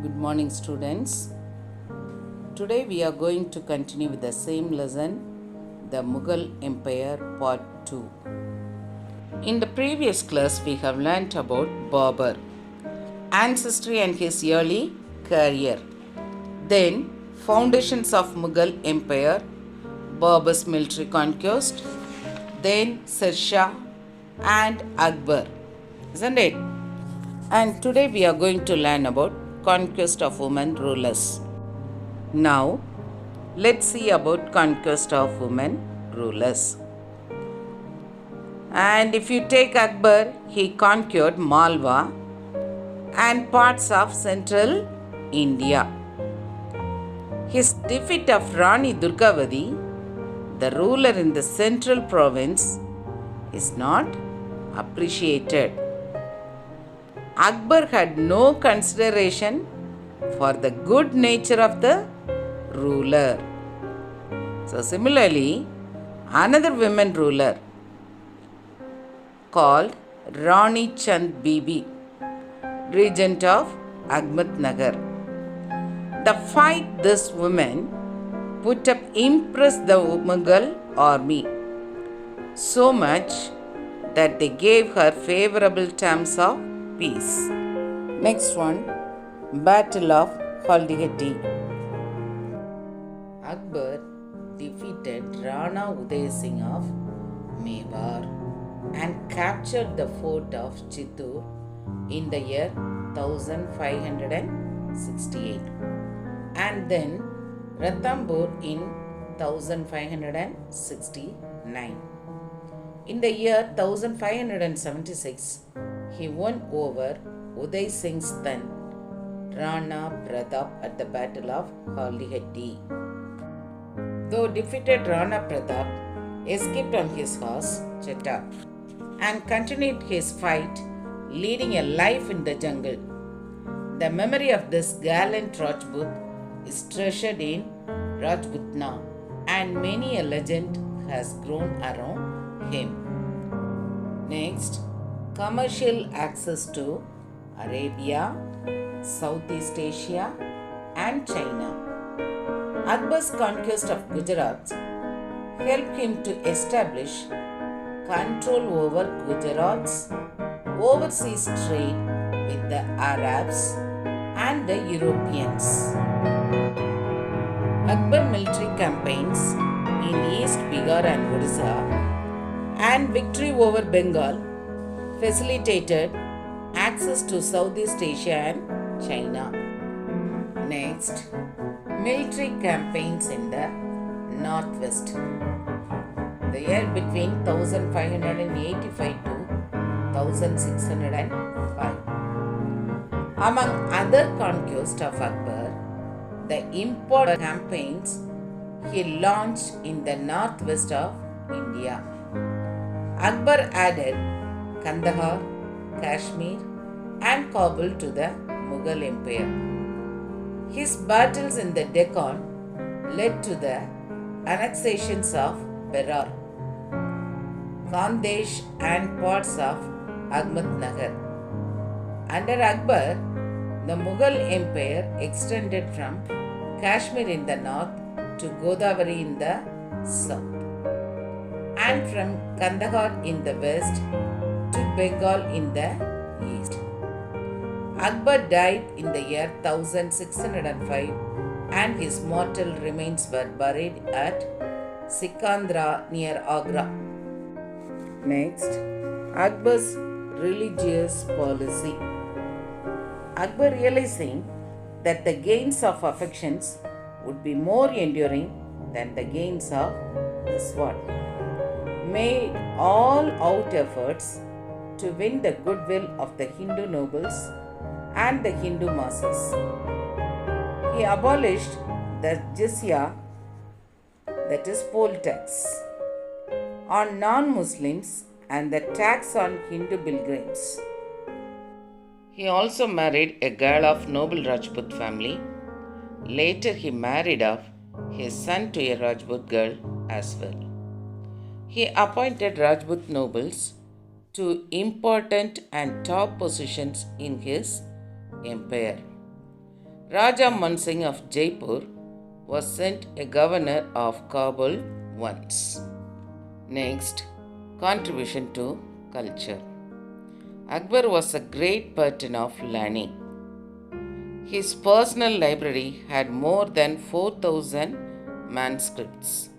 Good morning, students. Today we are going to continue with the same lesson, the Mughal Empire Part 2. In the previous class, we have learnt about Babur, ancestry and his early career. Then, foundations of Mughal Empire, Babur's military conquest, then Sir Shah and Akbar, isn't it? And today we are going to learn about conquest of women rulers. Now, let's see about conquest of women rulers. And if you take Akbar, he conquered Malwa and parts of central India. His defeat of Rani Durgavati, the ruler in the central province, is not appreciated. Akbar had no consideration for the good nature of the ruler. So similarly, another women ruler called Rani Chand Bibi, regent of Ahmednagar. The fight this woman put up impressed the Mughal army so much that they gave her favorable terms of peace. Next one, Battle of Haldighati. Akbar defeated Rana Uday Singh of Mewar and captured the fort of Chittoor in the year 1568 and then Ranthambore in 1569. In the year 1576, he won over Uday Singh's son, Rana Pratap, at the Battle of Haldighati. Though defeated, Rana Pratap escaped on his horse, Chetta, and continued his fight, leading a life in the jungle. The memory of this gallant Rajput is treasured in Rajputana, and many a legend has grown around him. Next, commercial access to Arabia, Southeast Asia and China. Akbar's conquest of Gujarat helped him to establish control over Gujarat's overseas trade with the Arabs and the Europeans. Akbar military campaigns in East Bihar and Odisha and victory over Bengal facilitated access to Southeast Asia and China. Next, military campaigns in the Northwest. The year between 1585 to 1605. Among other conquests of Akbar, the important campaigns he launched in the northwest of India. Akbar added Kandahar, Kashmir and Kabul to the Mughal Empire. His battles in the Deccan led to the annexations of Berar, Khandesh and parts of Ahmednagar. Under Akbar, the Mughal Empire extended from Kashmir in the north to Godavari in the south, and from Kandahar in the west to Bengal in the east. Akbar died in the year 1605 and his mortal remains were buried at Sikandra near Agra. Next, Akbar's religious policy. Akbar, realizing that the gains of affections would be more enduring than the gains of the sword, made all out efforts to win the goodwill of the Hindu nobles and the Hindu masses. He abolished the jizya, that is poll tax, on non-Muslims and the tax on Hindu pilgrims. He also married a girl of noble Rajput family. Later he married off his son to a Rajput girl as well. He appointed Rajput nobles to important and top positions in his empire. Raja Manston of Jaipur was sent a governor of Kabul once. Next, contribution to culture. Akbar was a great patron of learning. His personal library had more than 4,000 manuscripts.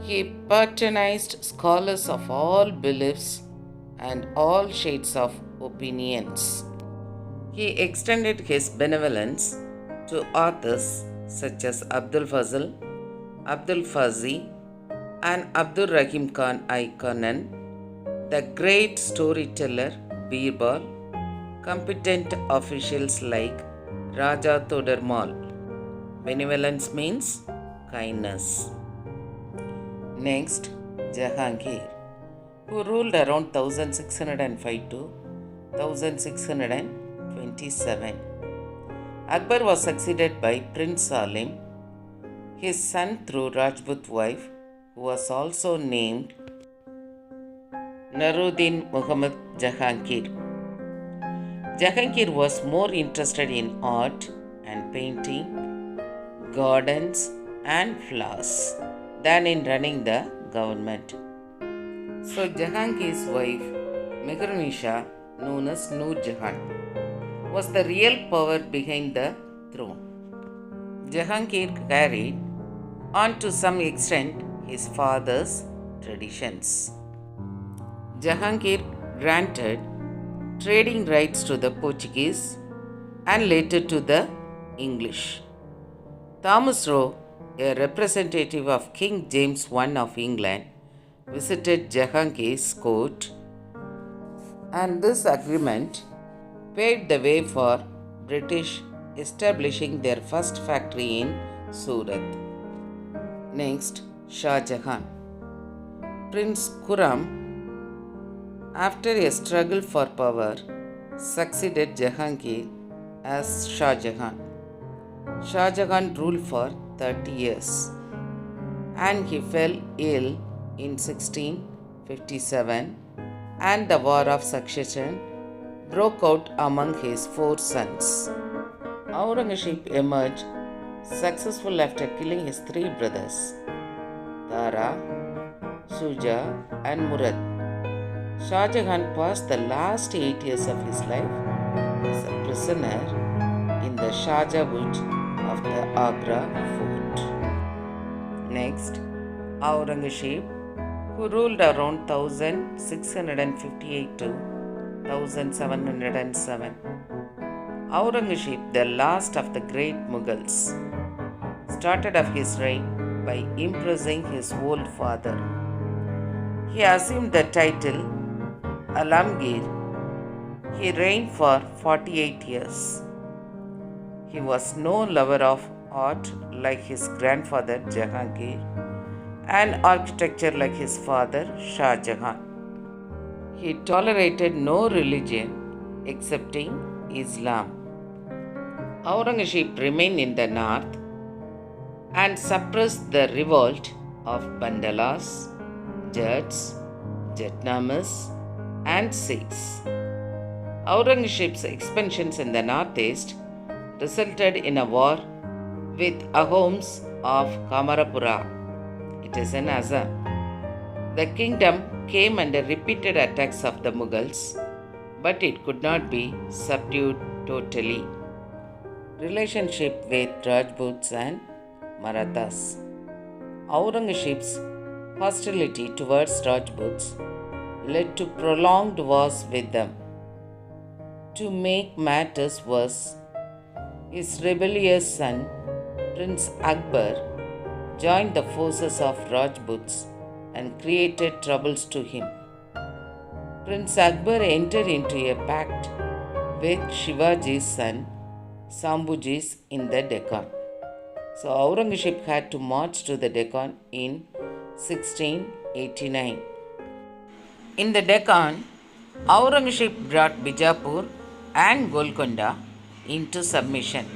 He patronized scholars of all beliefs and all shades of opinions. He extended his benevolence to authors such as Abdul Fazl, Abdul Fazi, and Abdul Rahim Khan I. Kannan, the great storyteller Birbal, competent officials like Raja Todarmal. Benevolence means kindness. Next, Jahangir, who ruled around 1605 to 1627. Akbar was succeeded by Prince Salim, his son through Rajput wife, who was also named Naruddin Muhammad Jahangir. Jahangir was more interested in art and painting, gardens and flowers than in running the government. So Jahangir's wife, Mehrnisha, known as Noor Jahan, was the real power behind the throne. Jahangir carried on to some extent his father's traditions. Jahangir granted trading rights to the Portuguese and later to the English. Thomas Roe, a representative of King James I of England, visited Jahangir's court, and this agreement paved the way for British establishing their first factory in Surat. Next, Shah Jahan. Prince Khurram, after a struggle for power, succeeded Jahangir as Shah Jahan. Shah Jahan ruled for 30 years and he fell ill in 1657, and the War of Succession broke out among his 4 sons. Aurangzeb emerged successful after killing his 3 brothers, Tara, Shuja, and Murad. Shah Jahan passed the last 8 years of his life as a prisoner in the Shahja Wood of the Agra fort. Next, Aurangzeb, who ruled around 1658 to 1707. Aurangzeb, the last of the great Mughals, started off his reign by impressing his old father. He assumed the title Alamgir. He reigned for 48 years. He was no lover of art like his grandfather Jahangir and architecture like his father Shah Jahan. He tolerated no religion excepting Islam. Aurangzeb remained in the north and suppressed the revolt of Bandalas, Jats, Jatnamis, and Sikhs. Aurangzeb's expansions in the northeast resulted in a war with Ahoms of Kamarapura. It is in Assam. The kingdom came under repeated attacks of the Mughals, but it could not be subdued totally. Relationship with Rajputs and Marathas. Aurangzeb's hostility towards Rajputs led to prolonged wars with them. To make matters worse, his rebellious son, Prince Akbar, joined the forces of Rajputs and created troubles to him. Prince Akbar entered into a pact with Shivaji's son, Sambhuji, in the Deccan. So Aurangzeb had to march to the Deccan in 1689. In the Deccan, Aurangzeb brought Bijapur and Golconda into submission.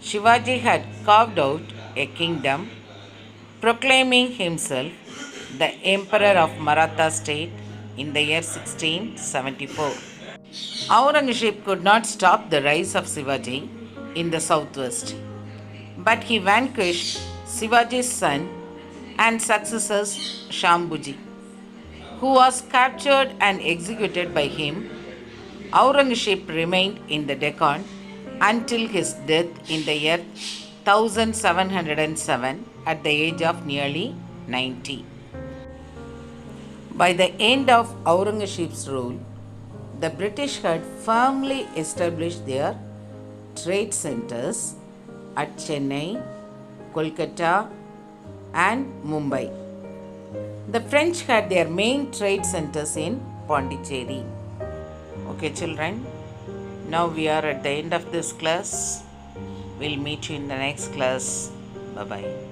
Shivaji had carved out a kingdom, proclaiming himself the Emperor of Maratha state in the year 1674. Aurangzeb could not stop the rise of Shivaji in the southwest. But he vanquished Shivaji's son and successor Shambhuji, who was captured and executed by him. Aurangzeb remained in the Deccan until his death in the year 1707 at the age of nearly 90. By the end of Aurangzeb's rule, the British had firmly established their trade centers at Chennai, Kolkata, and Mumbai. The French had their main trade centers in Pondicherry. Okay, children, now we are at the end of this class. We'll meet you in the next class. Bye bye.